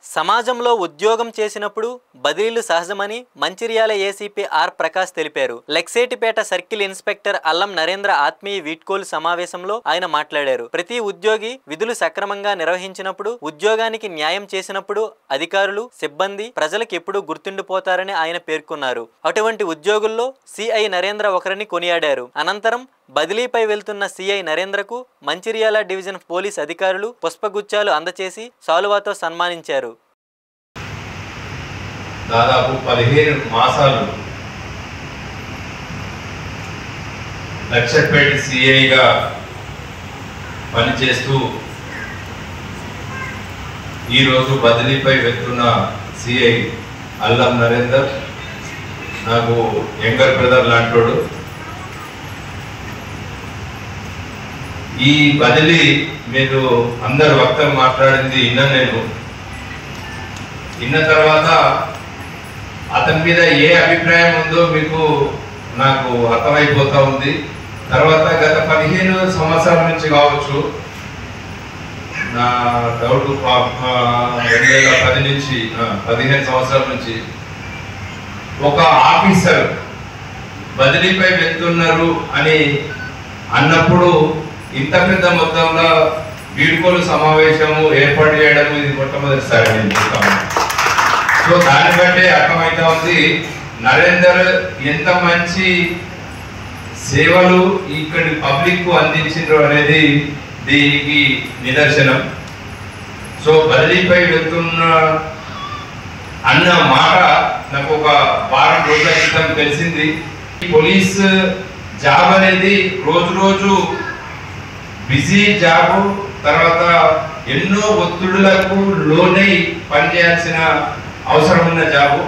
సమాజంలో ఉద్యోగం చేసినప్పుడు బదిలీలు సహజమని మంచిర్యాల ఏసీపీ ఆర్ ప్రకాష్ తెలిపారు. లెక్సేటిపేట సర్కిల్ ఇన్స్పెక్టర్ అల్లం నరేంద్ర ఆత్మీయ వీడ్కోలు సమావేశంలో ఆయన మాట్లాడారు. ప్రతి ఉద్యోగి విధులు సక్రమంగా నిర్వహించినప్పుడు, ఉద్యోగానికి న్యాయం చేసినప్పుడు అధికారులు, సిబ్బంది ప్రజలకు ఎప్పుడూ గుర్తుండిపోతారని ఆయన పేర్కొన్నారు. అటువంటి ఉద్యోగుల్లో సిఐ నరేంద్ర ఒకరిని కొనియాడారు. అనంతరం బదిలీపై వెళ్తున్న సిఐ నరేంద్రకు మంచిర్యాల డివిజన్ పోలీస్ అధికారులు పుష్పగుచ్చాలు అందచేసి సాలువాతో సన్మానించారు. దాదాపు 15 మాసాలు లక్షపేట సిఐగా పనిచేస్తూ ఈరోజు బదిలీపై వెళ్తున్న సిఐ అల్లం నరేందర్ నాకు యంగర్ బ్రదర్ లాంటోడు. ఈ బదిలీ మీరు అందరు వక్తలు మాట్లాడింది విన్న తర్వాత అతని మీద ఏ అభిప్రాయం ఉందో మీకు నాకు అర్థమైపోతా ఉంది. తర్వాత గత 15 సంవత్సరాల నుంచి కావచ్చు, నా డౌట్ 2010 నుంచి 15 సంవత్సరాల నుంచి ఒక ఆఫీసర్ బదిలీపై వెళ్తున్నారు అని అన్నప్పుడు ఇంత పెద్ద మొత్తంలో వీడ్కోలు సమావేశము ఏర్పాటు చేయడం ఇది మొట్టమొదటిసారి నేను చూస్తాను. సో దాన్ని బట్టే అర్థమైతా ఉంది నరేందర్ ఎంత మంచి సేవలు ఇక్కడి పబ్లిక్ కు అందించారు అనేది దీనికి నిదర్శనం. సో బదిలీపై వెళ్తున్న అన్న మాట నాకు ఒక వారం రోజుల క్రితం తెలిసింది. పోలీస్ జాబ్ అనేది రోజు బిజీ జాబు, తర్వాత ఎన్నో ఒత్తిడులకు లోనై పనిచేయాల్సిన అవసరం ఉన్న జాబు.